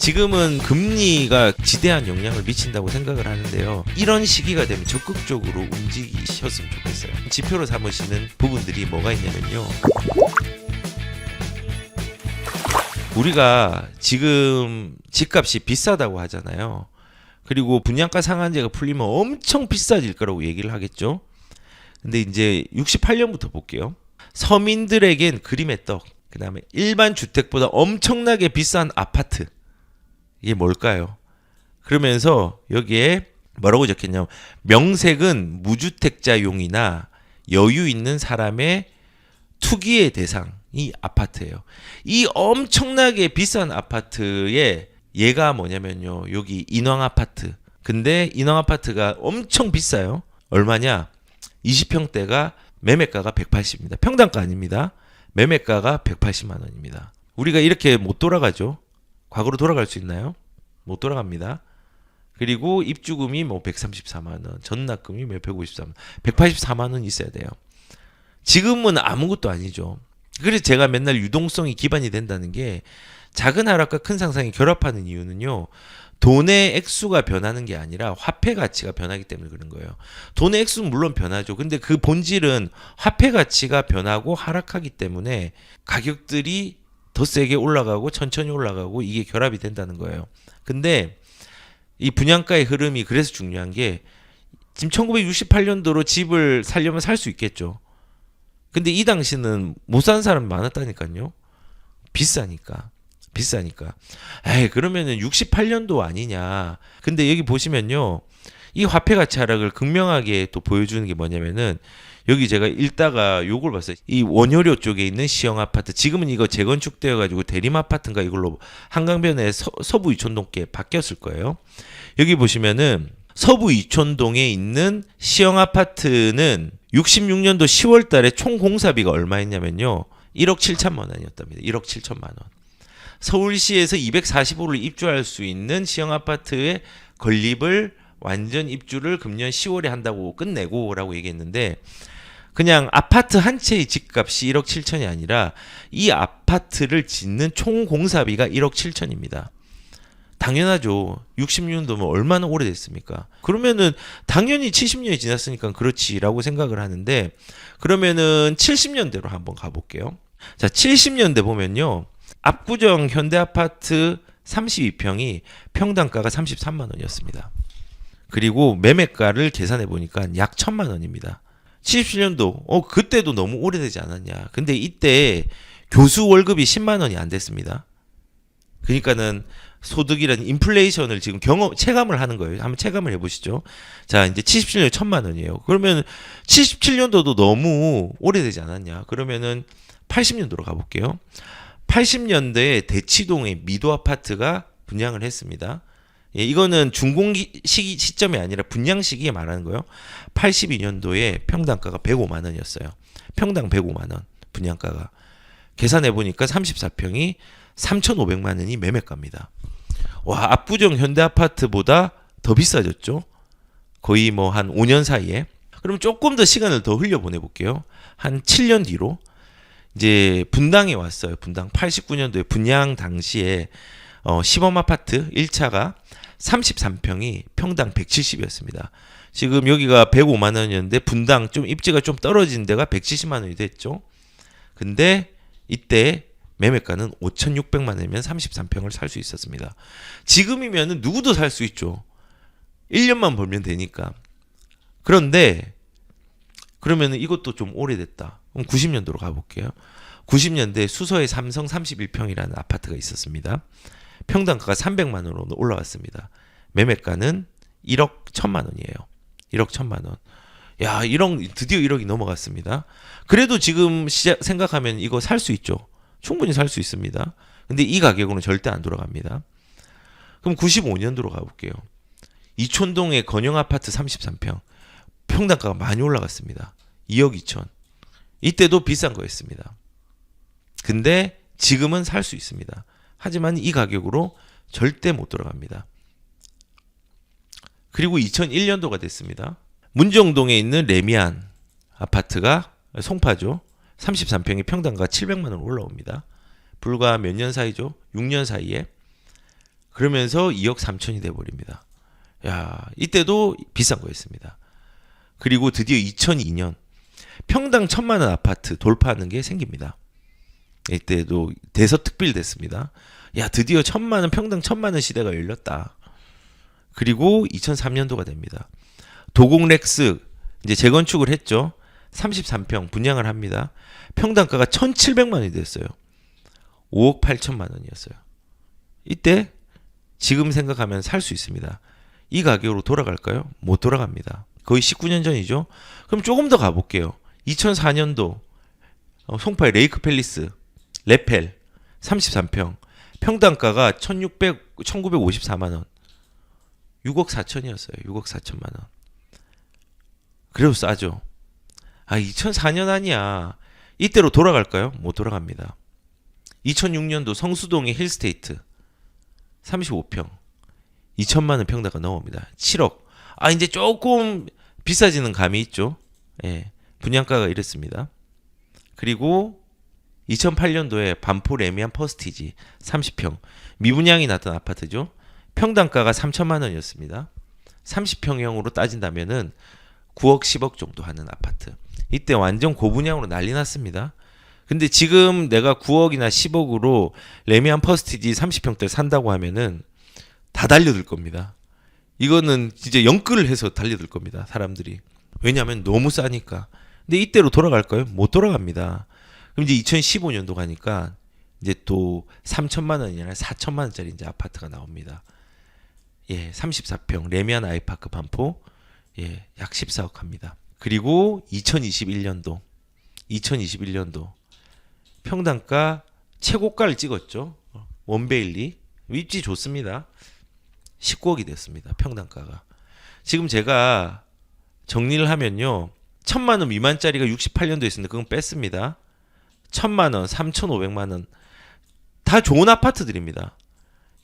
지금은 금리가 지대한 영향을 미친다고 생각을 하는데요. 이런 시기가 되면 적극적으로 움직이셨으면 좋겠어요. 지표로 삼으시는 부분들이 뭐가 있냐면요. 우리가 지금 집값이 비싸다고 하잖아요. 그리고 분양가 상한제가 풀리면 엄청 비싸질 거라고 얘기를 하겠죠. 근데 이제 68년부터 볼게요. 서민들에겐 그림의 떡, 그 다음에 일반 주택보다 엄청나게 비싼 아파트. 이게 뭘까요? 그러면서 여기에 뭐라고 적혔냐면 명색은 무주택자용이나 여유 있는 사람의 투기의 대상이 아파트예요. 이 엄청나게 비싼 아파트에 얘가 뭐냐면요. 여기 인왕 아파트. 근데 인왕 아파트가 엄청 비싸요. 얼마냐? 20평대가 매매가가 180입니다. 평당가 아닙니다. 매매가가 180만 원입니다. 우리가 이렇게 못 돌아가죠. 과거로 돌아갈 수 있나요? 못 돌아갑니다. 그리고 입주금이 뭐 134만 원, 전납금이 153만 원, 184만 원 있어야 돼요. 지금은 아무것도 아니죠. 그래서 제가 맨날 유동성이 기반이 된다는 게 작은 하락과 큰 상승이 결합하는 이유는요. 돈의 액수가 변하는 게 아니라 화폐 가치가 변하기 때문에 그런 거예요. 돈의 액수는 물론 변하죠. 근데 그 본질은 화폐 가치가 변하고 하락하기 때문에 가격들이 더 세게 올라가고 천천히 올라가고 이게 결합이 된다는 거예요. 근데 이 분양가의 흐름이 그래서 중요한 게 지금 1968년도로 집을 살려면 살 수 있겠죠. 근데 이 당시는 못 사는 사람이 많았다니까요. 비싸니까. 에이, 그러면은 68년도 아니냐. 근데 여기 보시면요. 이 화폐 가치 하락을 극명하게 또 보여주는 게 뭐냐면은 여기 제가 읽다가 요걸 봤어요. 이 원효료 쪽에 있는 시형 아파트. 지금은 이거 재건축되어 가지고 대림 아파트인가 이걸로 한강변에 서부 이촌동께 바뀌었을 거예요. 여기 보시면은 서부 이촌동에 있는 시형 아파트는 66년도 10월 달에 총 공사비가 얼마였냐면요. 1억 7천만 원이었답니다. 1억 7천만 원. 서울시에서 245를 입주할 수 있는 시형 아파트의 건립을 완전 입주를 금년 10월에 한다고 끝내고 라고 얘기했는데 그냥 아파트 한 채의 집값이 1억 7천이 아니라 이 아파트를 짓는 총 공사비가 1억 7천입니다. 당연하죠. 60년도면 얼마나 오래됐습니까? 그러면은 당연히 70년이 지났으니까 그렇지라고 생각을 하는데 그러면은 70년대로 한번 가볼게요. 자, 70년대 보면요. 압구정 현대아파트 32평이 평당가가 33만 원이었습니다. 그리고 매매가를 계산해 보니까 약 1,000만 원입니다. 77년도 그때도 너무 오래되지 않았냐. 근데 이때 교수 월급이 10만 원이 안 됐습니다. 그러니까는 소득이라는 인플레이션을 지금 체감을 하는 거예요. 한번 체감을 해보시죠. 자, 이제 77년에 1,000만 원이에요. 그러면 77년도도 너무 오래되지 않았냐. 그러면은 80년도로 가볼게요. 80년대에 대치동의 미도 아파트가 분양을 했습니다. 예, 이거는 준공 시점이 아니라 분양 시기에 말하는 거예요. 82년도에 평당가가 105만 원이었어요. 평당 105만 원 분양가가. 계산해 보니까 34평이 3,500만 원이 매매가입니다. 와, 압구정 현대아파트보다 더 비싸졌죠. 거의 뭐 한 5년 사이에. 그럼 조금 더 시간을 더 흘려보내 볼게요. 한 7년 뒤로 이제 분당에 왔어요. 분당 89년도에 분양 당시에 시범 아파트 1차가 33평이 평당 170이었습니다. 지금 여기가 105만 원이었는데 분당 좀 입지가 좀 떨어진 데가 170만 원이 됐죠. 근데 이때 매매가는 5,600만 원이면 33평을 살 수 있었습니다. 지금이면은 누구도 살 수 있죠. 1년만 벌면 되니까. 그런데 그러면은 이것도 좀 오래됐다. 그럼 90년도로 가볼게요. 90년대 수서에 삼성 31평이라는 아파트가 있었습니다. 평당가가 300만 원으로 올라왔습니다. 매매가는 1억 1천만 원이에요. 1억 1천만 원. 야, 1억 드디어 1억이 넘어갔습니다. 그래도 지금 생각하면 이거 살 수 있죠. 충분히 살 수 있습니다. 근데 이 가격으로는 절대 안 돌아갑니다. 그럼 95년도로 가볼게요. 이촌동의 건영 아파트 33평. 평당가가 많이 올라갔습니다. 2억 2천. 이때도 비싼 거였습니다. 근데 지금은 살 수 있습니다. 하지만 이 가격으로 절대 못 돌아갑니다. 그리고 2001년도가 됐습니다. 문정동에 있는 레미안 아파트가 송파죠. 33평의 평당가 700만 원 올라옵니다. 불과 몇 년 사이죠? 6년 사이에. 그러면서 2억 3천이 돼버립니다. 야, 이때도 비싼 거였습니다. 그리고 드디어 2002년 평당 1,000만 원 아파트 돌파하는 게 생깁니다. 이때도 대서특필됐습니다. 야, 드디어 1,000만 원, 평당 1,000만 원 시대가 열렸다. 그리고 2003년도가 됩니다. 도곡렉스 이제 재건축을 했죠. 33평 분양을 합니다. 평당가가 1,700만 원이 됐어요. 5억 8천만 원이었어요. 이때 지금 생각하면 살 수 있습니다. 이 가격으로 돌아갈까요? 못 돌아갑니다. 거의 19년 전이죠. 그럼 조금 더 가볼게요. 2004년도 송파의 레이크 팰리스 레펠 33평 평당가가 1954만 원. 6억 4천이었어요. 6억 4천만 원. 그래도 싸죠. 아, 2004년 아니야. 이때로 돌아갈까요? 못 돌아갑니다. 2006년도 성수동의 힐스테이트 35평 2천만 원 평당가 넘어옵니다. 7억. 아, 이제 조금 비싸지는 감이 있죠. 예. 분양가가 이랬습니다. 그리고 2008년도에 반포 레미안 퍼스티지 30평 미분양이 났던 아파트죠. 평당가가 3천만 원이었습니다. 30평형으로 따진다면은 9억 10억 정도 하는 아파트. 이때 완전 고분양으로 난리 났습니다. 근데 지금 내가 9억이나 10억으로 레미안 퍼스티지 30평대 산다고 하면은 다 달려들 겁니다. 이거는 진짜 영끌을 해서 달려들 겁니다. 사람들이. 왜냐하면 너무 싸니까. 근데 이때로 돌아갈까요? 못 돌아갑니다. 그럼 이제 2015년도 가니까 이제 또 3천만 원이 아니라 4천만 원짜리 이제 아파트가 나옵니다. 예, 34평 레미안 아이파크 반포 예, 약 14억 합니다. 그리고 2021년도 평당가 최고가를 찍었죠. 원베일리 입지 좋습니다. 19억이 됐습니다. 평당가가. 지금 제가 정리를 하면요. 1,000만 원 미만짜리가 68년도에 있었는데 그건 뺐습니다. 1,000만 원, 3,500만 원 다 좋은 아파트들입니다.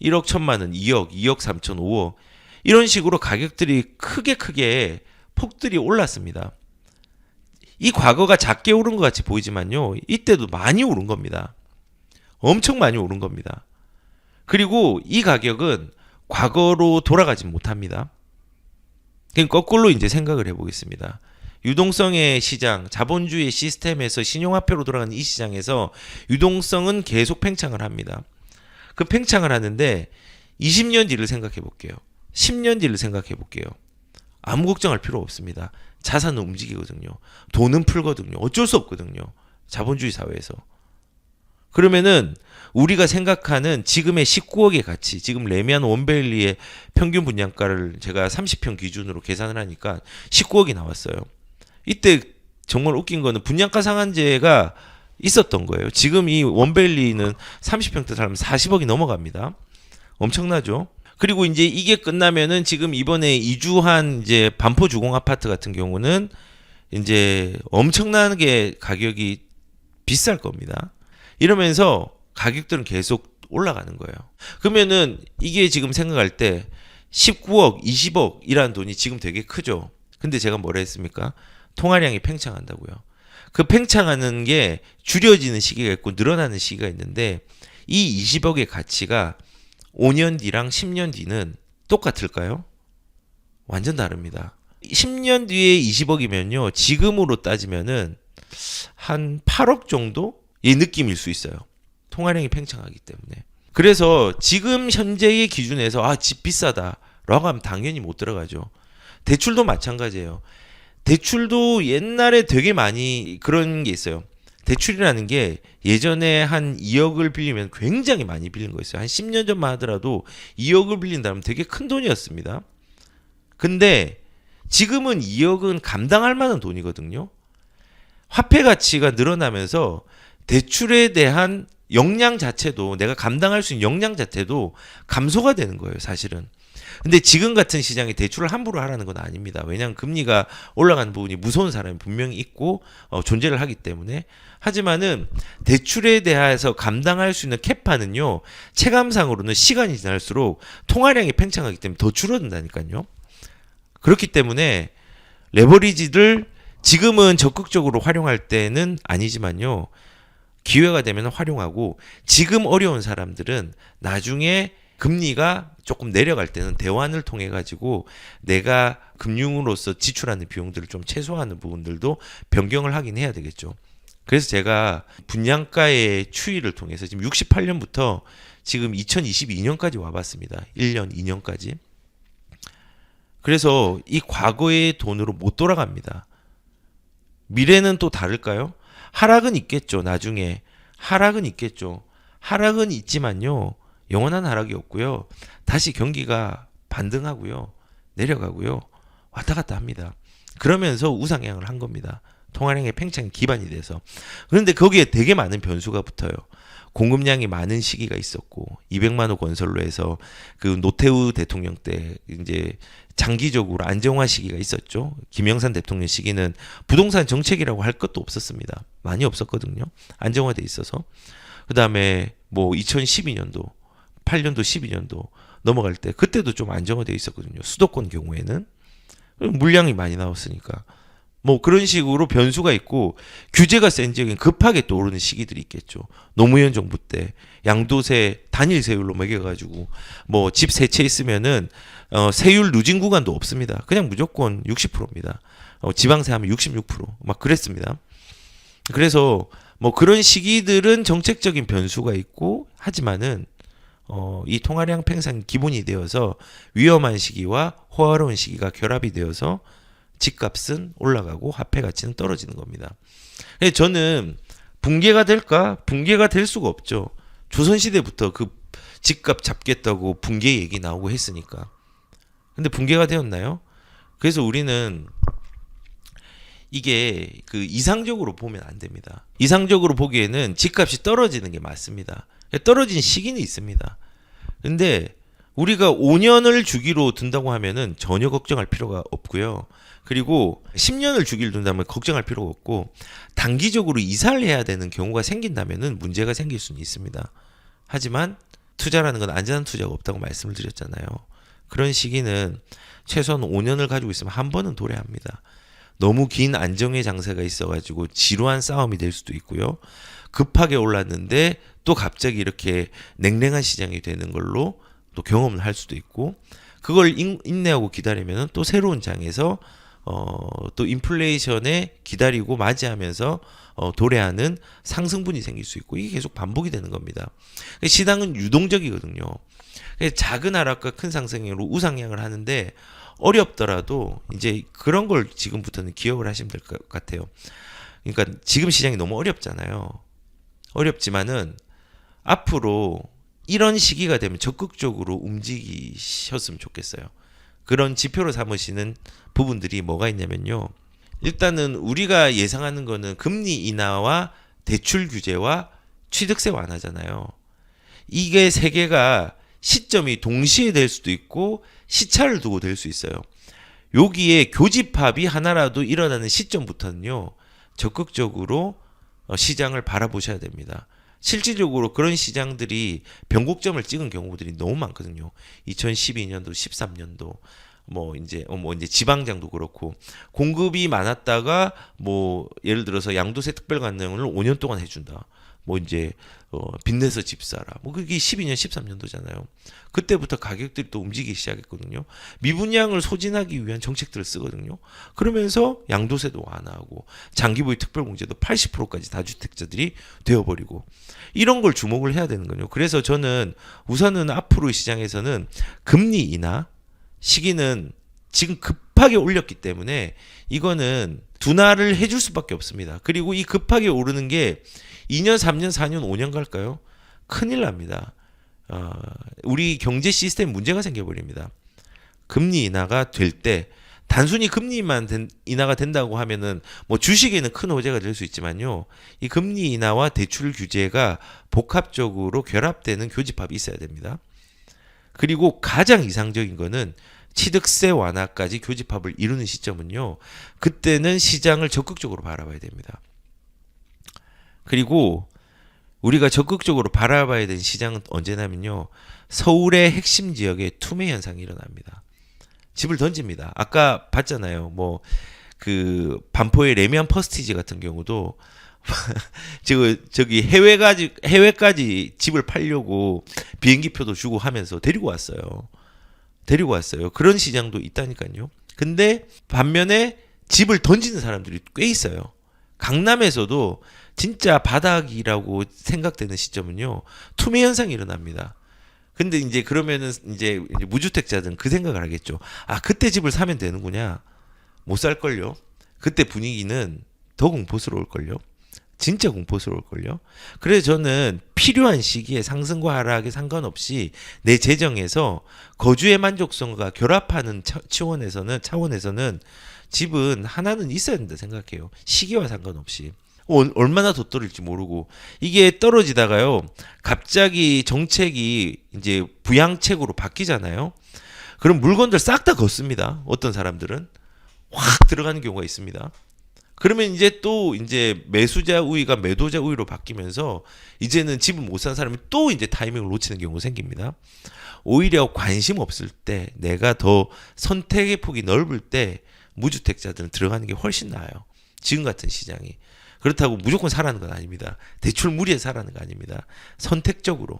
1억 1,000만 원, 2억, 2억 3천, 5억 이런 식으로 가격들이 크게 폭들이 올랐습니다. 이 과거가 작게 오른 것 같이 보이지만요. 이때도 많이 오른 겁니다. 엄청 많이 오른 겁니다. 그리고 이 가격은 과거로 돌아가지 못합니다. 그럼 거꾸로 이제 생각을 해보겠습니다. 유동성의 시장, 자본주의 시스템에서 신용화폐로 돌아가는 이 시장에서 유동성은 계속 팽창을 합니다. 그 팽창을 하는데 20년 뒤를 생각해 볼게요. 10년 뒤를 생각해 볼게요. 아무 걱정할 필요 없습니다. 자산은 움직이거든요. 돈은 풀거든요. 어쩔 수 없거든요. 자본주의 사회에서. 그러면은 우리가 생각하는 지금의 19억의 가치, 지금 레미안 원베일리의 평균 분양가를 제가 30평 기준으로 계산을 하니까 19억이 나왔어요. 이때 정말 웃긴 거는 분양가 상한제가 있었던 거예요. 지금 이 원베일리는 30평대 살면 40억이 넘어갑니다. 엄청나죠? 그리고 이제 이게 끝나면은 지금 이번에 이주한 이제 반포 주공 아파트 같은 경우는 이제 엄청나게 가격이 비쌀 겁니다. 이러면서 가격들은 계속 올라가는 거예요. 그러면은 이게 지금 생각할 때 19억, 20억이라는 돈이 지금 되게 크죠. 근데 제가 뭐라 했습니까? 통화량이 팽창한다고요. 그 팽창하는 게 줄여지는 시기가 있고 늘어나는 시기가 있는데 이 20억의 가치가 5년 뒤랑 10년 뒤는 똑같을까요? 완전 다릅니다. 10년 뒤에 20억이면요. 지금으로 따지면은 한 8억 정도의 느낌일 수 있어요. 통화량이 팽창하기 때문에. 그래서 지금 현재의 기준에서 집 비싸다라고 하면 당연히 못 들어가죠. 대출도 마찬가지예요. 대출도 옛날에 되게 많이 그런 게 있어요. 대출이라는 게 예전에 한 2억을 빌리면 굉장히 많이 빌린 거였어요. 한 10년 전만 하더라도 2억을 빌린다면 되게 큰 돈이었습니다. 근데 지금은 2억은 감당할 만한 돈이거든요. 화폐 가치가 늘어나면서 대출에 대한 역량 자체도 내가 감당할 수 있는 역량 자체도 감소가 되는 거예요, 사실은. 근데 지금 같은 시장에 대출을 함부로 하라는 건 아닙니다. 왜냐하면 금리가 올라가는 부분이 무서운 사람이 분명히 있고 존재를 하기 때문에. 하지만은 대출에 대해서 감당할 수 있는 캐파는요. 체감상으로는 시간이 지날수록 통화량이 팽창하기 때문에 더 줄어든다니까요. 그렇기 때문에 레버리지를 지금은 적극적으로 활용할 때는 아니지만요. 기회가 되면 활용하고 지금 어려운 사람들은 나중에 금리가 조금 내려갈 때는 대환을 통해 가지고 내가 금융으로서 지출하는 비용들을 좀 최소화하는 부분들도 변경을 하긴 해야 되겠죠. 그래서 제가 분양가의 추이를 통해서 지금 68년부터 지금 2022년까지 와봤습니다. 1년, 2년까지. 그래서 이 과거의 돈으로 못 돌아갑니다. 미래는 또 다를까요? 하락은 있겠죠. 나중에 하락은 있겠죠. 하락은 있지만요. 영원한 하락이 없고요. 다시 경기가 반등하고요. 내려가고요. 왔다 갔다 합니다. 그러면서 우상향을 한 겁니다. 통화량의 팽창이 기반이 돼서. 그런데 거기에 되게 많은 변수가 붙어요. 공급량이 많은 시기가 있었고 200만 호 건설로 해서 그 노태우 대통령 때 이제 장기적으로 안정화 시기가 있었죠. 김영삼 대통령 시기는 부동산 정책이라고 할 것도 없었습니다. 많이 없었거든요. 안정화돼 있어서. 그다음에 뭐 2012년도 8년도 12년도 넘어갈 때 그때도 좀 안정화돼 있었거든요. 수도권 경우에는 물량이 많이 나왔으니까 뭐 그런 식으로 변수가 있고 규제가 센 지역엔 급하게 또 오르는 시기들이 있겠죠. 노무현 정부 때 양도세 단일 세율로 매겨가지고 뭐 집 세 채 있으면은 세율 누진 구간도 없습니다. 그냥 무조건 60%입니다. 지방세 하면 66%막 그랬습니다. 그래서 뭐 그런 시기들은 정책적인 변수가 있고 하지만은 이 통화량 팽상이 기본이 되어서 위험한 시기와 호화로운 시기가 결합이 되어서 집값은 올라가고 화폐 가치는 떨어지는 겁니다. 저는 붕괴가 될까? 붕괴가 될 수가 없죠. 조선시대부터 그 집값 잡겠다고 붕괴 얘기 나오고 했으니까. 근데 붕괴가 되었나요? 그래서 우리는 이게 그 이상적으로 보면 안 됩니다. 이상적으로 보기에는 집값이 떨어지는 게 맞습니다. 떨어진 시기는 있습니다. 근데 우리가 5년을 주기로 둔다고 하면은 전혀 걱정할 필요가 없고요. 그리고 10년을 주기로 둔다면 걱정할 필요가 없고 단기적으로 이사를 해야 되는 경우가 생긴다면은 문제가 생길 수는 있습니다. 하지만 투자라는 건 안전한 투자가 없다고 말씀을 드렸잖아요. 그런 시기는 최소한 5년을 가지고 있으면 한 번은 도래야 합니다. 너무 긴 안정의 장세가 있어가지고 지루한 싸움이 될 수도 있고요. 급하게 올랐는데 또 갑자기 이렇게 냉랭한 시장이 되는 걸로 또 경험을 할 수도 있고 그걸 인내하고 기다리면 또 새로운 장에서 또 인플레이션에 기다리고 맞이하면서 도래하는 상승분이 생길 수 있고 이게 계속 반복이 되는 겁니다. 시장은 유동적이거든요. 작은 하락과 큰 상승으로 우상향을 하는데 어렵더라도 이제 그런 걸 지금부터는 기억을 하시면 될 것 같아요. 그러니까 지금 시장이 너무 어렵잖아요. 어렵지만은 앞으로 이런 시기가 되면 적극적으로 움직이셨으면 좋겠어요. 그런 지표로 삼으시는 부분들이 뭐가 있냐면요. 일단은 우리가 예상하는 거는 금리 인하와 대출 규제와 취득세 완화잖아요. 이게 세 개가 시점이 동시에 될 수도 있고 시차를 두고 될 수 있어요. 여기에 교집합이 하나라도 일어나는 시점부터는요. 적극적으로 시장을 바라보셔야 됩니다. 실질적으로 그런 시장들이 변곡점을 찍은 경우들이 너무 많거든요. 2012년도, 13년도 뭐 이제 지방장도 그렇고 공급이 많았다가 뭐 예를 들어서 양도세 특별관능을 5년 동안 해준다. 뭐 이제 빚내서 집 사라. 뭐 그게 12년, 13년도잖아요. 그때부터 가격들이 또 움직이기 시작했거든요. 미분양을 소진하기 위한 정책들을 쓰거든요. 그러면서 양도세도 완화하고 장기보유 특별공제도 80%까지 다주택자들이 되어버리고 이런 걸 주목을 해야 되는 거죠. 그래서 저는 우선은 앞으로 시장에서는 금리 인하 시기는 지금 급하게 올렸기 때문에 이거는 둔화를 해줄 수밖에 없습니다. 그리고 이 급하게 오르는 게 2년, 3년, 4년, 5년 갈까요? 큰일 납니다. 우리 경제 시스템 문제가 생겨버립니다. 금리 인하가 될 때 단순히 금리만 인하가 된다고 하면은 뭐 주식에는 큰 호재가 될 수 있지만요. 이 금리 인하와 대출 규제가 복합적으로 결합되는 교집합이 있어야 됩니다. 그리고 가장 이상적인 거는 취득세 완화까지 교집합을 이루는 시점은요. 그때는 시장을 적극적으로 바라봐야 됩니다. 그리고 우리가 적극적으로 바라봐야 되는 시장은 언제냐면요. 서울의 핵심 지역에 투매 현상이 일어납니다. 집을 던집니다. 아까 봤잖아요. 뭐 그 반포의 레미안 퍼스티지 같은 경우도 저기 해외까지 집을 팔려고 비행기표도 주고 하면서 데리고 왔어요. 데리고 왔어요. 그런 시장도 있다니까요. 근데 반면에 집을 던지는 사람들이 꽤 있어요. 강남에서도 진짜 바닥이라고 생각되는 시점은요, 투매 현상이 일어납니다. 근데 이제 그러면은 이제 무주택자들은 그 생각을 하겠죠. 아, 그때 집을 사면 되는구나. 못 살걸요. 그때 분위기는 더 공포스러울걸요. 진짜 공포스러울걸요. 그래서 저는 필요한 시기에 상승과 하락에 상관없이 내 재정에서 거주의 만족성과 결합하는 차원에서는 집은 하나는 있어야 된다 생각해요. 시기와 상관없이. 얼마나 더 떨어질지 모르고 이게 떨어지다가요 갑자기 정책이 이제 부양책으로 바뀌잖아요. 그럼 물건들 싹 다 걷습니다. 어떤 사람들은 확 들어가는 경우가 있습니다. 그러면 이제 또 이제 매수자 우위가 매도자 우위로 바뀌면서 이제는 집을 못 산 사람이 또 이제 타이밍을 놓치는 경우가 생깁니다. 오히려 관심 없을 때 내가 더 선택의 폭이 넓을 때 무주택자들은 들어가는 게 훨씬 나아요. 지금 같은 시장이. 그렇다고 무조건 사라는 건 아닙니다. 대출 무리해 사라는 거 아닙니다. 선택적으로.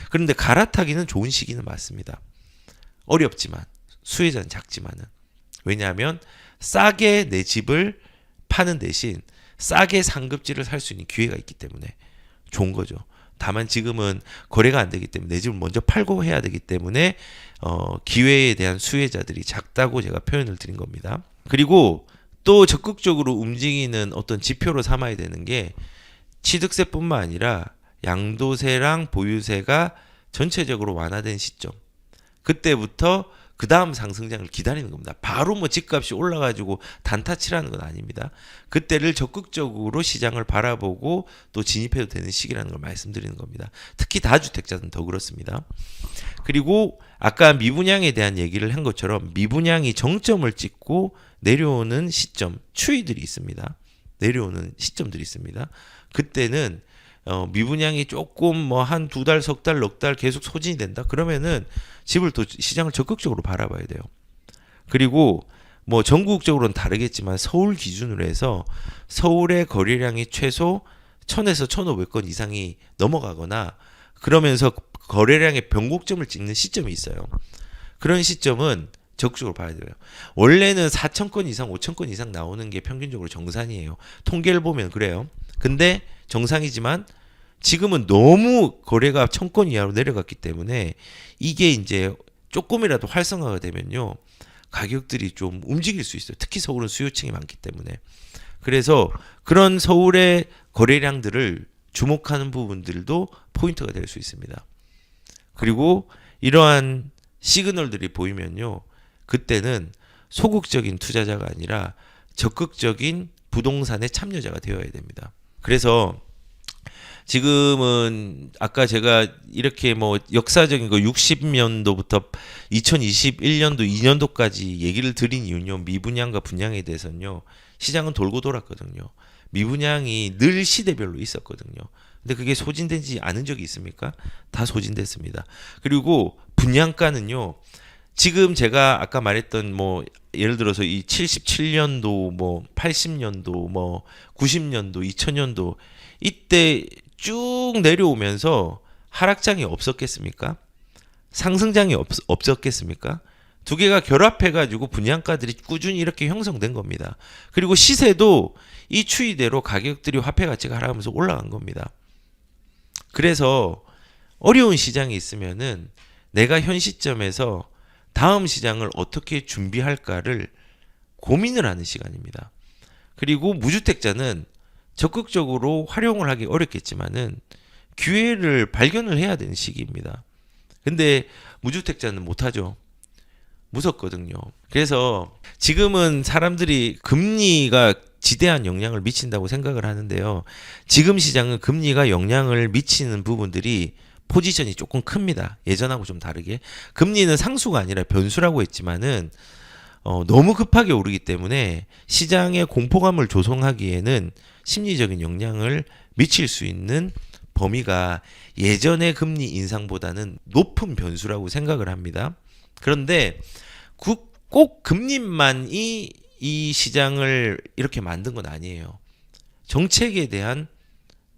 그런데 갈아타기는 좋은 시기는 맞습니다. 어렵지만 수혜자는 작지만은. 왜냐하면 싸게 내 집을 파는 대신 싸게 상급지를 살 수 있는 기회가 있기 때문에 좋은 거죠. 다만 지금은 거래가 안 되기 때문에 내 집을 먼저 팔고 해야 되기 때문에 기회에 대한 수혜자들이 작다고 제가 표현을 드린 겁니다. 그리고 또 적극적으로 움직이는 어떤 지표로 삼아야 되는 게 취득세뿐만 아니라 양도세랑 보유세가 전체적으로 완화된 시점. 그때부터 그 다음 상승장을 기다리는 겁니다. 바로 뭐 집값이 올라가지고 단타치라는 건 아닙니다. 그때를 적극적으로 시장을 바라보고 또 진입해도 되는 시기라는 걸 말씀드리는 겁니다. 특히 다주택자는 더 그렇습니다. 그리고 아까 미분양에 대한 얘기를 한 것처럼 미분양이 정점을 찍고 내려오는 시점, 추이들이 있습니다. 내려오는 시점들이 있습니다. 그때는 미분양이 조금 뭐 한 두 달, 석 달, 넉 달 계속 소진이 된다. 그러면은 집을 또 시장을 적극적으로 바라봐야 돼요. 그리고 뭐 전국적으로는 다르겠지만 서울 기준으로 해서 서울의 거래량이 최소 1000에서 1500건 이상이 넘어가거나 그러면서 거래량의 변곡점을 찍는 시점이 있어요. 그런 시점은 적극적으로 봐야 돼요. 원래는 4,000건 이상, 5,000건 이상 나오는 게 평균적으로 정상이에요. 통계를 보면 그래요. 근데 정상이지만 지금은 너무 거래가 1,000건 이하로 내려갔기 때문에 이게 이제 조금이라도 활성화가 되면요. 가격들이 좀 움직일 수 있어요. 특히 서울은 수요층이 많기 때문에. 그래서 그런 서울의 거래량들을 주목하는 부분들도 포인트가 될 수 있습니다. 그리고 이러한 시그널들이 보이면요. 그때는 소극적인 투자자가 아니라 적극적인 부동산의 참여자가 되어야 됩니다. 그래서 지금은 아까 제가 이렇게 뭐 역사적인 거 60년도부터 2021년도 2년도까지 얘기를 드린 이유는요. 미분양과 분양에 대해서는요. 시장은 돌고 돌았거든요. 미분양이 늘 시대별로 있었거든요. 근데 그게 소진되지 않은 적이 있습니까? 다 소진됐습니다. 그리고 분양가는요. 지금 제가 아까 말했던 뭐 예를 들어서 이 77년도 뭐 80년도 뭐 90년도 2000년도 이때 쭉 내려오면서 하락장이 없었겠습니까? 상승장이 없었겠습니까? 두 개가 결합해가지고 분양가들이 꾸준히 이렇게 형성된 겁니다. 그리고 시세도 이 추이대로 가격들이 화폐 가치가 하락하면서 올라간 겁니다. 그래서 어려운 시장이 있으면은 내가 현 시점에서 다음 시장을 어떻게 준비할까를 고민을 하는 시간입니다. 그리고 무주택자는 적극적으로 활용을 하기 어렵겠지만은 기회를 발견을 해야 되는 시기입니다. 근데 무주택자는 못하죠. 무섭거든요. 그래서 지금은 사람들이 금리가 지대한 영향을 미친다고 생각을 하는데요. 지금 시장은 금리가 영향을 미치는 부분들이 포지션이 조금 큽니다. 예전하고 좀 다르게. 금리는 상수가 아니라 변수라고 했지만은 너무 급하게 오르기 때문에 시장의 공포감을 조성하기에는 심리적인 영향을 미칠 수 있는 범위가 예전의 금리 인상보다는 높은 변수라고 생각을 합니다. 그런데 꼭 금리만이 이 시장을 이렇게 만든 건 아니에요. 정책에 대한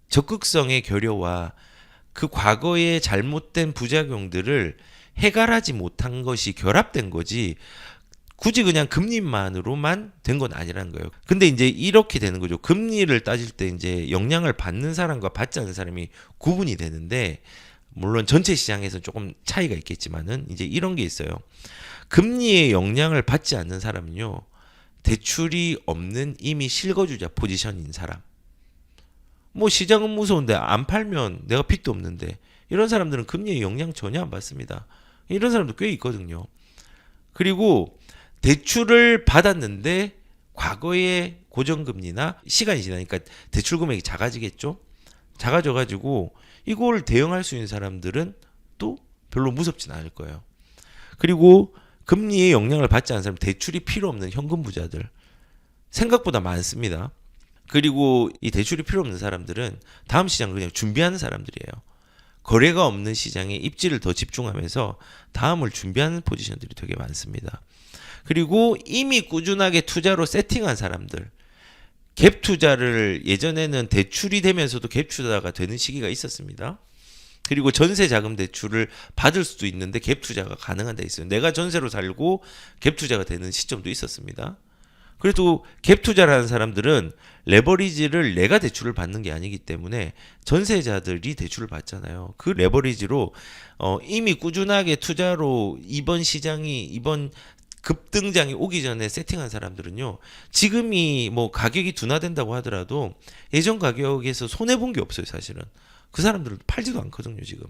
적극성의 결여와 그 과거의 잘못된 부작용들을 해결하지 못한 것이 결합된 거지, 굳이 그냥 금리만으로만 된 건 아니라는 거예요. 근데 이제 이렇게 되는 거죠. 금리를 따질 때 이제 영향을 받는 사람과 받지 않는 사람이 구분이 되는데, 물론 전체 시장에서 조금 차이가 있겠지만은 이제 이런 게 있어요. 금리의 영향을 받지 않는 사람은요, 대출이 없는 이미 실거주자 포지션인 사람. 뭐 시장은 무서운데 안 팔면 내가 빚도 없는데, 이런 사람들은 금리의 영향 전혀 안 받습니다. 이런 사람도 꽤 있거든요. 그리고 대출을 받았는데 과거의 고정금리나 시간이 지나니까 대출 금액이 작아지겠죠. 작아져가지고 이걸 대응할 수 있는 사람들은 또 별로 무섭진 않을 거예요. 그리고 금리의 영향을 받지 않는 사람, 대출이 필요 없는 현금 부자들 생각보다 많습니다. 그리고 이 대출이 필요 없는 사람들은 다음 시장을 그냥 준비하는 사람들이에요. 거래가 없는 시장에 입지를 더 집중하면서 다음을 준비하는 포지션들이 되게 많습니다. 그리고 이미 꾸준하게 투자로 세팅한 사람들, 갭 투자를 예전에는 대출이 되면서도 갭 투자가 되는 시기가 있었습니다. 그리고 전세 자금 대출을 받을 수도 있는데 갭 투자가 가능한 데 있어요. 내가 전세로 살고 갭 투자가 되는 시점도 있었습니다. 그래도 갭 투자를 하는 사람들은 레버리지를 내가 대출을 받는 게 아니기 때문에 전세자들이 대출을 받잖아요. 그 레버리지로 이미 꾸준하게 투자로 이번 급등장이 오기 전에 세팅한 사람들은요, 지금이 뭐 가격이 둔화된다고 하더라도 예전 가격에서 손해본 게 없어요. 사실은 그 사람들은 팔지도 않거든요. 지금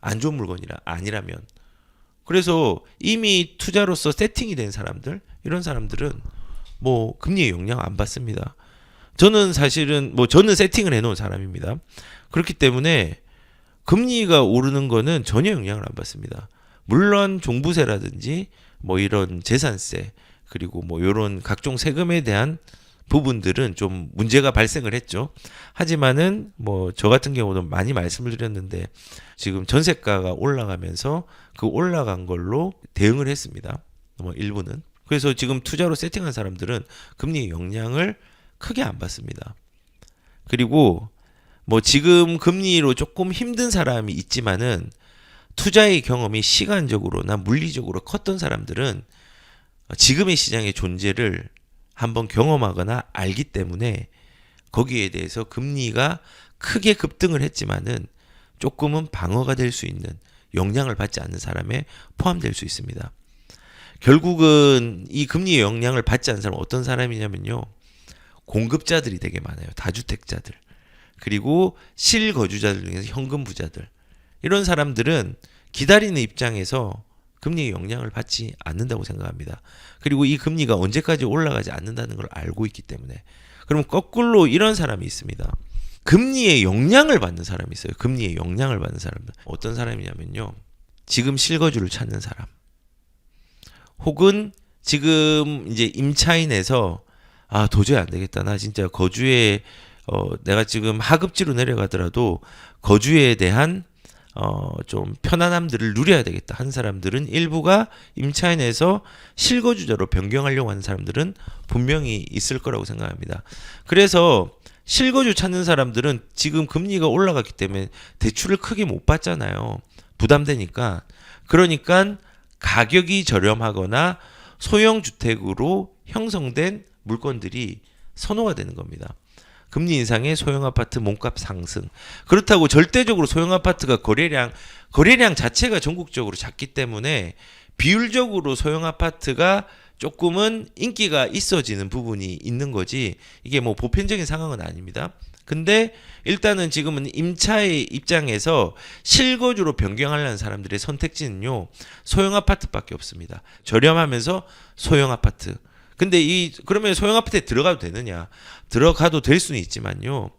안 좋은 물건이라 아니라면. 그래서 이미 투자로서 세팅이 된 사람들, 이런 사람들은 뭐 금리의 영향 안 받습니다. 저는 사실은 저는 세팅을 해놓은 사람입니다. 그렇기 때문에 금리가 오르는 거는 전혀 영향을 안 받습니다. 물론 종부세라든지 뭐 이런 재산세, 그리고 뭐 이런 각종 세금에 대한 부분들은 좀 문제가 발생을 했죠. 하지만은 뭐 저 같은 경우도 많이 말씀을 드렸는데, 지금 전세가가 올라가면서 그 올라간 걸로 대응을 했습니다. 뭐 일부는. 그래서 지금 투자로 세팅한 사람들은 금리 영향을 크게 안 받습니다. 그리고 뭐 지금 금리로 조금 힘든 사람이 있지만은 투자의 경험이 시간적으로나 물리적으로 컸던 사람들은 지금의 시장의 존재를 한번 경험하거나 알기 때문에 거기에 대해서 금리가 크게 급등을 했지만은 조금은 방어가 될 수 있는, 영향을 받지 않는 사람에 포함될 수 있습니다. 결국은 이 금리의 영향을 받지 않는 사람은 어떤 사람이냐면요, 공급자들이 되게 많아요. 다주택자들, 그리고 실거주자들 중에서 현금 부자들, 이런 사람들은 기다리는 입장에서 금리의 영향을 받지 않는다고 생각합니다. 그리고 이 금리가 언제까지 올라가지 않는다는 걸 알고 있기 때문에. 그럼 거꾸로 이런 사람이 있습니다. 금리의 영향을 받는 사람이 있어요. 금리의 영향을 받는 사람들. 어떤 사람이냐면요, 지금 실거주를 찾는 사람, 혹은 지금 이제 임차인에서 도저히 안 되겠다, 나 진짜 거주에 내가 지금 하급지로 내려가더라도 거주에 대한 좀 편안함들을 누려야 되겠다 한 사람들은, 일부가 임차인에서 실거주자로 변경하려고 하는 사람들은 분명히 있을 거라고 생각합니다. 그래서 실거주 찾는 사람들은 지금 금리가 올라갔기 때문에 대출을 크게 못 받잖아요. 부담되니까. 그러니까 가격이 저렴하거나 소형 주택으로 형성된 물건들이 선호가 되는 겁니다. 금리 인상에 소형 아파트 몸값 상승. 그렇다고 절대적으로 소형 아파트가 거래량 자체가 전국적으로 작기 때문에 비율적으로 소형 아파트가 조금은 인기가 있어지는 부분이 있는 거지, 이게 뭐 보편적인 상황은 아닙니다. 근데 일단은 지금은 임차의 입장에서 실거주로 변경하려는 사람들의 선택지는요, 소형 아파트밖에 없습니다. 저렴하면서 소형 아파트. 근데 그러면 소형 아파트에 들어가도 되느냐? 들어가도 될 수는 있지만요,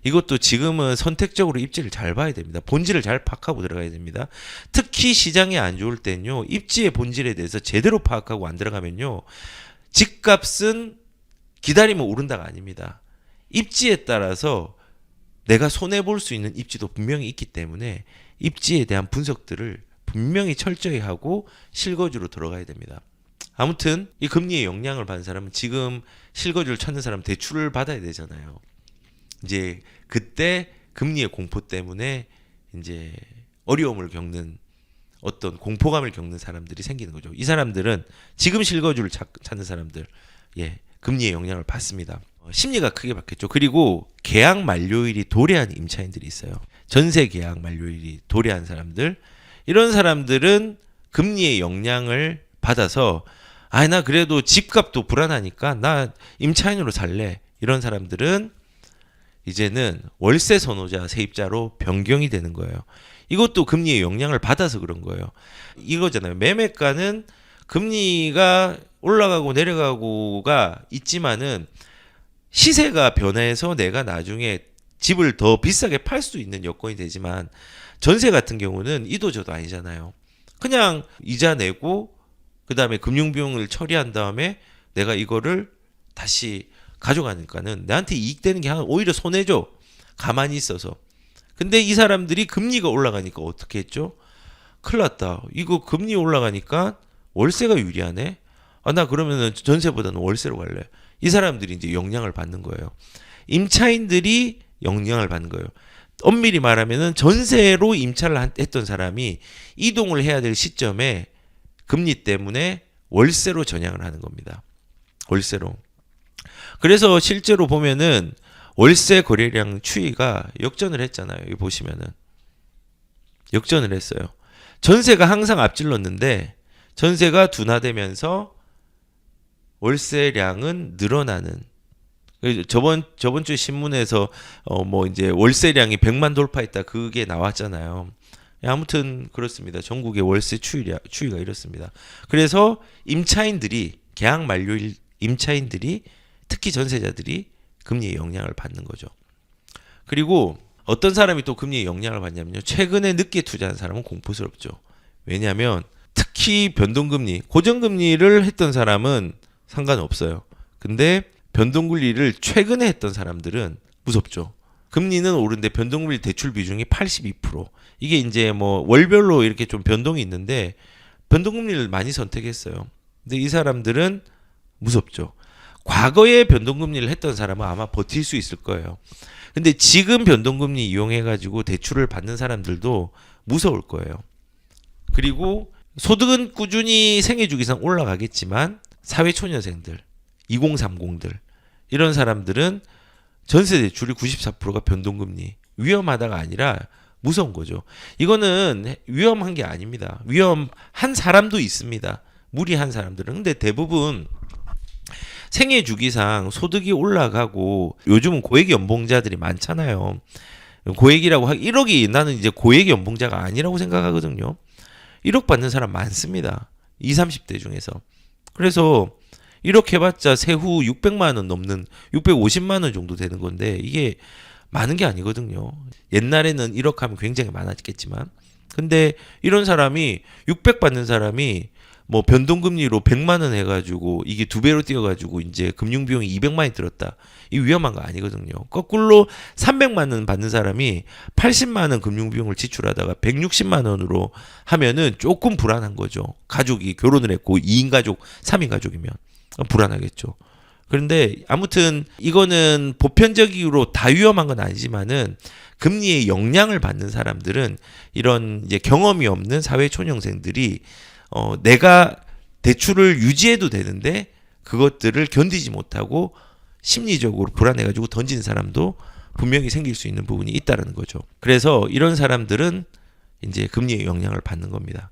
이것도 지금은 선택적으로 입지를 잘 봐야 됩니다. 본질을 잘 파악하고 들어가야 됩니다. 특히 시장이 안 좋을 때는요, 입지의 본질에 대해서 제대로 파악하고 안 들어가면요, 집값은 기다리면 오른다가 아닙니다. 입지에 따라서 내가 손해볼 수 있는 입지도 분명히 있기 때문에 입지에 대한 분석들을 분명히 철저히 하고 실거주로 들어가야 됩니다. 아무튼 이 금리의 영향을 받는 사람은 지금 실거주를 찾는 사람은 대출을 받아야 되잖아요. 이제 그때 금리의 공포 때문에 이제 어려움을 겪는 어떤 공포감을 겪는 사람들이 생기는 거죠. 이 사람들은 지금 실거주를 찾는 사람들, 예, 금리의 영향을 받습니다. 심리가 크게 바뀌었죠. 그리고 계약 만료일이 도래한 임차인들이 있어요. 전세 계약 만료일이 도래한 사람들, 이런 사람들은 금리의 영향을 받아서 나 그래도 집값도 불안하니까 나 임차인으로 살래. 이런 사람들은 이제는 월세 선호자 세입자로 변경이 되는 거예요. 이것도 금리의 영향을 받아서 그런 거예요. 이거잖아요. 매매가는 금리가 올라가고 내려가고가 있지만은 시세가 변해서 내가 나중에 집을 더 비싸게 팔 수 있는 여건이 되지만 전세 같은 경우는 이도저도 아니잖아요. 그냥 이자 내고 그다음에 금융비용을 처리한 다음에 내가 이거를 다시 가져가니까는 나한테 이익되는 게 오히려 손해죠. 가만히 있어서. 근데 이 사람들이 금리가 올라가니까 어떻게 했죠? 큰일 났다. 이거 금리 올라가니까 월세가 유리하네. 나 그러면은 전세보다는 월세로 갈래. 이 사람들이 이제 영향을 받는 거예요. 임차인들이 영향을 받는 거예요. 엄밀히 말하면은 전세로 임차를 했던 사람이 이동을 해야 될 시점에 금리 때문에 월세로 전향을 하는 겁니다. 월세로. 그래서 실제로 보면은 월세 거래량 추이가 역전을 했잖아요. 여기 보시면은 역전을 했어요. 전세가 항상 앞질렀는데 전세가 둔화되면서 월세량은 늘어나는. 저번 주 신문에서 뭐 이제 월세량이 100만 돌파했다 그게 나왔잖아요. 아무튼 그렇습니다. 전국의 월세 추이가 이렇습니다. 그래서 임차인들이 계약 만료일 임차인들이 특히 전세자들이 금리의 영향을 받는 거죠. 그리고 어떤 사람이 또 금리의 영향을 받냐면요. 최근에 늦게 투자한 사람은 공포스럽죠. 왜냐하면 특히 변동금리, 고정금리를 했던 사람은 상관없어요. 근데 변동금리를 최근에 했던 사람들은 무섭죠. 금리는 오른데 변동금리 대출 비중이 82%. 이게 이제 뭐 월별로 이렇게 좀 변동이 있는데 변동금리를 많이 선택했어요. 근데 이 사람들은 무섭죠. 과거에 변동금리를 했던 사람은 아마 버틸 수 있을 거예요. 근데 지금 변동금리 이용해가지고 대출을 받는 사람들도 무서울 거예요. 그리고 소득은 꾸준히 생애주기상 올라가겠지만 사회초년생들, 2030들 이런 사람들은 전세 대출이 94%가 변동금리 위험하다가 아니라 무서운 거죠. 이거는 위험한 게 아닙니다. 위험한 사람도 있습니다. 무리한 사람들은. 근데 대부분 생애 주기상 소득이 올라가고 요즘은 고액 연봉자들이 많잖아요. 고액이라고 1억이 나는 이제 고액 연봉자가 아니라고 생각하거든요. 1억 받는 사람 많습니다. 20, 30대 중에서. 그래서 1억 해봤자 세후 600만 원 넘는 650만 원 정도 되는 건데 이게 많은 게 아니거든요. 옛날에는 1억 하면 굉장히 많았겠지만 근데 이런 사람이 600 받는 사람이 뭐 변동금리로 100만 원 해가지고 이게 2배로 뛰어가지고 이제 금융비용이 200만 원이 들었다. 이 위험한 거 아니거든요. 거꾸로 300만 원 받는 사람이 80만 원 금융비용을 지출하다가 160만 원으로 하면은 조금 불안한 거죠. 가족이 결혼을 했고 2인 가족, 3인 가족이면 불안하겠죠. 그런데 아무튼 이거는 보편적으로 다 위험한 건 아니지만은 금리의 영향을 받는 사람들은 이런 이제 경험이 없는 사회초년생들이 내가 대출을 유지해도 되는데 그것들을 견디지 못하고 심리적으로 불안해가지고 던지는 사람도 분명히 생길 수 있는 부분이 있다는 거죠. 그래서 이런 사람들은 이제 금리의 영향을 받는 겁니다.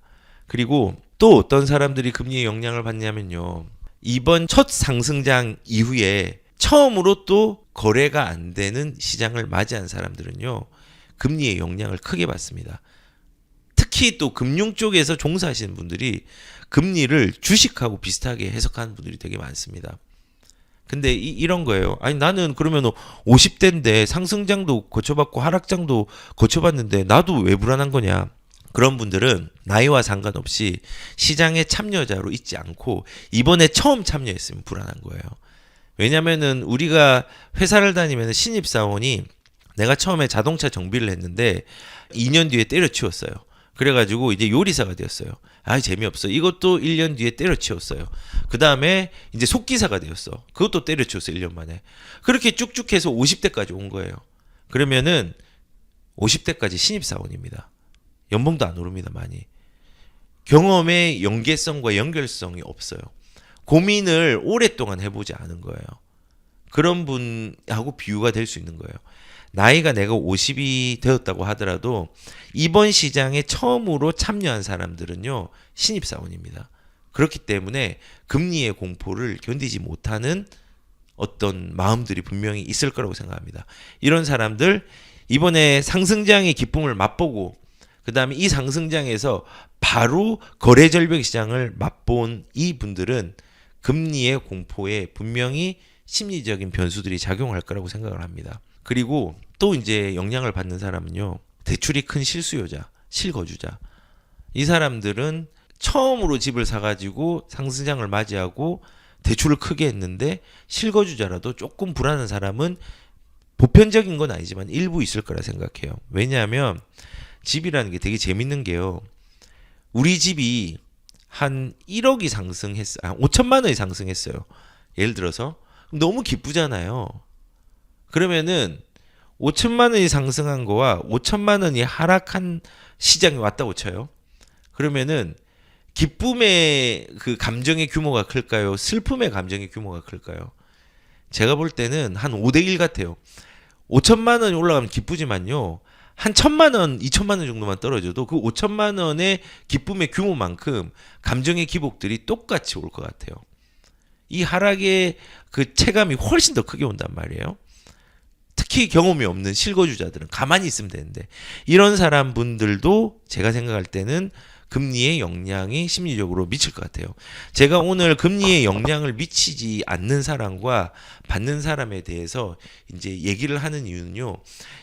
그리고 또 어떤 사람들이 금리의 영향을 받냐면요. 이번 첫 상승장 이후에 처음으로 또 거래가 안 되는 시장을 맞이한 사람들은요. 금리의 영향을 크게 받습니다. 특히 또 금융 쪽에서 종사하시는 분들이 금리를 주식하고 비슷하게 해석하는 분들이 되게 많습니다. 근데 이런 거예요. 아니 나는 그러면 50대인데 상승장도 거쳐봤고 하락장도 거쳐봤는데 나도 왜 불안한 거냐. 그런 분들은 나이와 상관없이 시장의 참여자로 있지 않고 이번에 처음 참여했으면 불안한 거예요. 왜냐면은 우리가 회사를 다니면 신입사원이 내가 처음에 자동차 정비를 했는데 2년 뒤에 때려치웠어요. 그래가지고 이제 요리사가 되었어요. 아, 재미없어. 이것도 1년 뒤에 때려치웠어요. 그 다음에 이제 속기사가 되었어. 그것도 때려치웠어, 1년 만에. 그렇게 쭉쭉 해서 50대까지 온 거예요. 그러면은 50대까지 신입사원입니다. 연봉도 안 오릅니다, 많이. 경험의 연계성과 연결성이 없어요. 고민을 오랫동안 해보지 않은 거예요. 그런 분하고 비유가 될 수 있는 거예요. 나이가 내가 50이 되었다고 하더라도 이번 시장에 처음으로 참여한 사람들은요, 신입사원입니다. 그렇기 때문에 금리의 공포를 견디지 못하는 어떤 마음들이 분명히 있을 거라고 생각합니다. 이런 사람들 이번에 상승장의 기쁨을 맛보고 그 다음에 이 상승장에서 바로 거래 절벽 시장을 맛본 이 분들은 금리의 공포에 분명히 심리적인 변수들이 작용할 거라고 생각을 합니다. 그리고 또 이제 영향을 받는 사람은요, 대출이 큰 실수요자, 실거주자. 이 사람들은 처음으로 집을 사가지고 상승장을 맞이하고 대출을 크게 했는데 실거주자라도 조금 불안한 사람은 보편적인 건 아니지만 일부 있을 거라 생각해요. 왜냐하면 집이라는 게 되게 재밌는 게요. 우리 집이 한 1억이 상승했어요. 5천만 원이 상승했어요. 예를 들어서 너무 기쁘잖아요. 그러면은 5천만 원이 상승한 거와 5천만 원이 하락한 시장이 왔다고 쳐요. 그러면은 기쁨의 그 감정의 규모가 클까요? 슬픔의 감정의 규모가 클까요? 제가 볼 때는 한 5대1 같아요. 5천만 원이 올라가면 기쁘지만요. 한 1,000만 원, 2천만 원 정도만 떨어져도 그 5천만 원의 기쁨의 규모만큼 감정의 기복들이 똑같이 올 것 같아요. 이 하락의 그 체감이 훨씬 더 크게 온단 말이에요. 특히 경험이 없는 실거주자들은 가만히 있으면 되는데 이런 사람 분들도 제가 생각할 때는 금리의 영향이 심리적으로 미칠 것 같아요. 제가 오늘 금리의 영향을 미치지 않는 사람과 받는 사람에 대해서 이제 얘기를 하는 이유는요.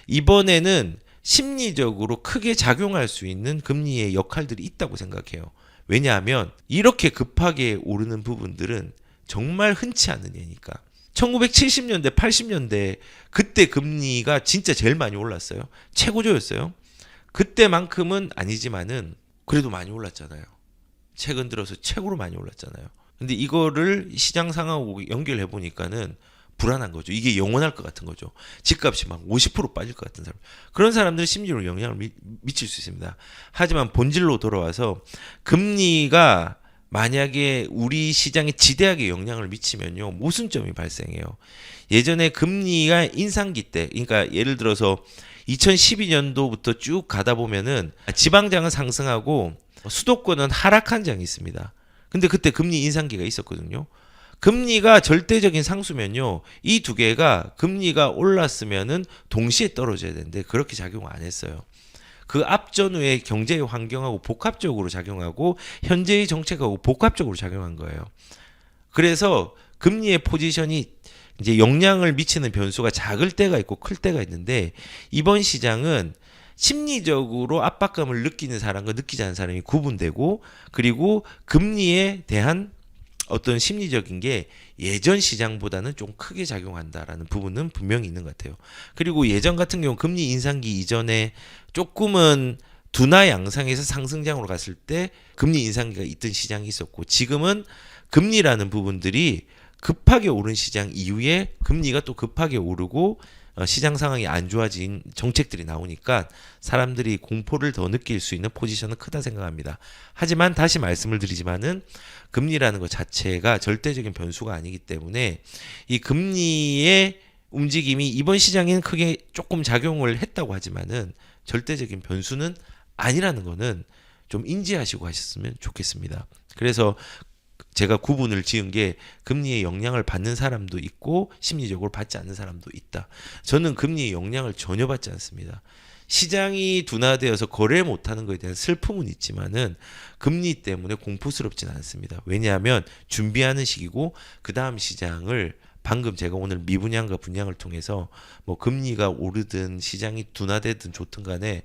이번에는 심리적으로 크게 작용할 수 있는 금리의 역할들이 있다고 생각해요. 왜냐하면 이렇게 급하게 오르는 부분들은 정말 흔치 않은 예니까. 1970년대, 80년대 그때 금리가 진짜 제일 많이 올랐어요. 최고조였어요. 그때만큼은 아니지만은 그래도 많이 올랐잖아요. 최근 들어서 최고로 많이 올랐잖아요. 근데 이거를 시장 상황하고 연결해 보니까는 불안한 거죠. 이게 영원할 것 같은 거죠. 집값이 막 50% 빠질 것 같은 사람. 그런 사람들은 심리적으로 영향을 미칠 수 있습니다. 하지만 본질로 돌아와서 금리가 만약에 우리 시장에 지대하게 영향을 미치면요. 모순점이 발생해요. 예전에 금리가 인상기 때, 그러니까 예를 들어서 2012년도부터 쭉 가다 보면은 지방장은 상승하고 수도권은 하락한 장이 있습니다. 근데 그때 금리 인상기가 있었거든요. 금리가 절대적인 상수면요. 이 두 개가 금리가 올랐으면은 동시에 떨어져야 되는데 그렇게 작용 안 했어요. 그 앞전후의 경제 환경하고 복합적으로 작용하고 현재의 정책하고 복합적으로 작용한 거예요. 그래서 금리의 포지션이 이제 영향을 미치는 변수가 작을 때가 있고 클 때가 있는데 이번 시장은 심리적으로 압박감을 느끼는 사람과 느끼지 않는 사람이 구분되고 그리고 금리에 대한 어떤 심리적인 게 예전 시장보다는 좀 크게 작용한다라는 부분은 분명히 있는 것 같아요. 그리고 예전 같은 경우 금리 인상기 이전에 조금은 둔화 양상에서 상승장으로 갔을 때 금리 인상기가 있던 시장이 있었고 지금은 금리라는 부분들이 급하게 오른 시장 이후에 금리가 또 급하게 오르고 시장 상황이 안 좋아진 정책들이 나오니까 사람들이 공포를 더 느낄 수 있는 포지션은 크다 생각합니다. 하지만 다시 말씀을 드리지만은 금리라는 것 자체가 절대적인 변수가 아니기 때문에 이 금리의 움직임이 이번 시장에는 크게 조금 작용을 했다고 하지만은 절대적인 변수는 아니라는 거는 좀 인지하시고 하셨으면 좋겠습니다. 그래서 제가 구분을 지은 게 금리의 영향을 받는 사람도 있고 심리적으로 받지 않는 사람도 있다. 저는 금리의 영향을 전혀 받지 않습니다. 시장이 둔화되어서 거래 못하는 것에 대한 슬픔은 있지만은 금리 때문에 공포스럽지는 않습니다. 왜냐하면 준비하는 시기고 그 다음 시장을 방금 제가 오늘 미분양과 분양을 통해서 뭐 금리가 오르든 시장이 둔화되든 좋든 간에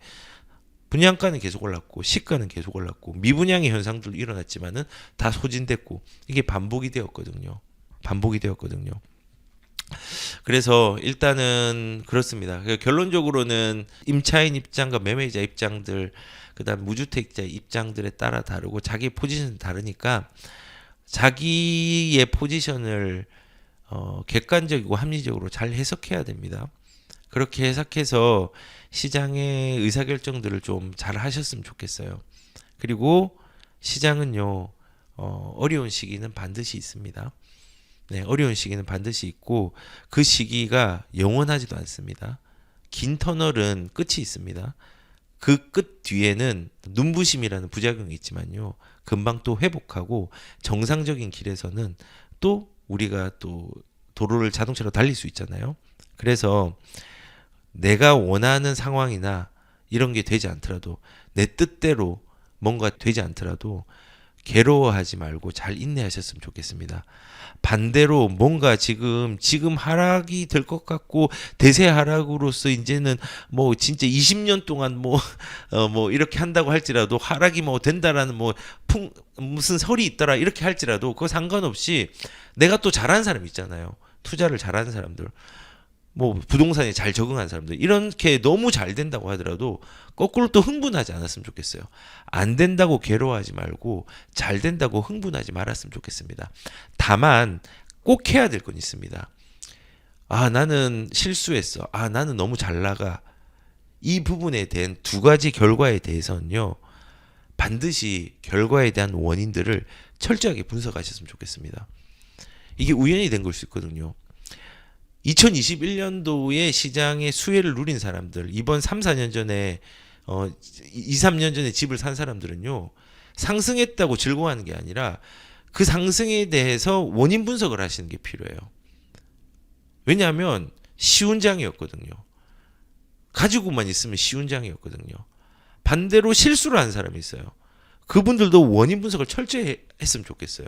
분양가는 계속 올랐고 시가는 계속 올랐고 미분양의 현상들도 일어났지만은 다 소진됐고 이게 반복이 되었거든요. 그래서 일단은 그렇습니다. 결론적으로는 임차인 입장과 매매자 입장들 그다음 무주택자 입장들에 따라 다르고 자기 포지션이 다르니까 자기의 포지션을 객관적이고 합리적으로 잘 해석해야 됩니다. 그렇게 해석해서 시장의 의사결정들을 좀 잘 하셨으면 좋겠어요. 그리고 시장은요, 어려운 시기는 반드시 있습니다. 네, 어려운 시기는 반드시 있고 그 시기가 영원하지도 않습니다. 긴 터널은 끝이 있습니다. 그 끝 뒤에는 눈부심이라는 부작용이 있지만요, 금방 또 회복하고 정상적인 길에서는 또 우리가 또 도로를 자동차로 달릴 수 있잖아요. 그래서 내가 원하는 상황이나 이런 게 되지 않더라도 내 뜻대로 뭔가 되지 않더라도 괴로워하지 말고 잘 인내하셨으면 좋겠습니다. 반대로 뭔가 지금 하락이 될 것 같고 대세 하락으로서 이제는 뭐 진짜 20년 동안 뭐 이렇게 한다고 할지라도 하락이 뭐 된다라는 무슨 설이 있더라 이렇게 할지라도 그거 상관없이 내가 또 잘하는 사람 있잖아요. 투자를 잘하는 사람들. 뭐 부동산에 잘 적응한 사람들 이렇게 너무 잘 된다고 하더라도 거꾸로 또 흥분하지 않았으면 좋겠어요. 안 된다고 괴로워하지 말고 잘 된다고 흥분하지 말았으면 좋겠습니다. 다만 꼭 해야 될 건 있습니다. 아, 나는 실수했어. 아, 나는 너무 잘 나가. 이 부분에 대한 두 가지 결과에 대해서는요, 반드시 결과에 대한 원인들을 철저하게 분석하셨으면 좋겠습니다. 이게 우연히 된 걸 수 있거든요. 2021년도에 시장의 수혜를 누린 사람들, 이번 3, 4년 전에 2, 3년 전에 집을 산 사람들은요, 상승했다고 즐거워하는 게 아니라 그 상승에 대해서 원인 분석을 하시는 게 필요해요. 왜냐하면 쉬운 장이었거든요. 가지고만 있으면 쉬운 장이었거든요. 반대로 실수를 한 사람이 있어요. 그분들도 원인 분석을 철저히 했으면 좋겠어요.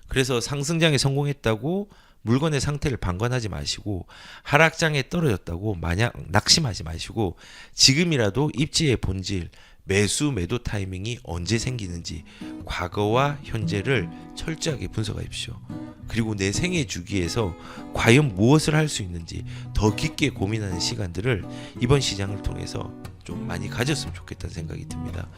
그래서 상승장에 성공했다고 물건의 상태를 방관하지 마시고, 하락장에 떨어졌다고 마냥 낙심하지 마시고, 지금이라도 입지의 본질, 매수 매도 타이밍이 언제 생기는지 과거와 현재를 철저하게 분석하십시오. 그리고 내 생애 주기에서 과연 무엇을 할 수 있는지 더 깊게 고민하는 시간들을 이번 시장을 통해서 좀 많이 가졌으면 좋겠다는 생각이 듭니다.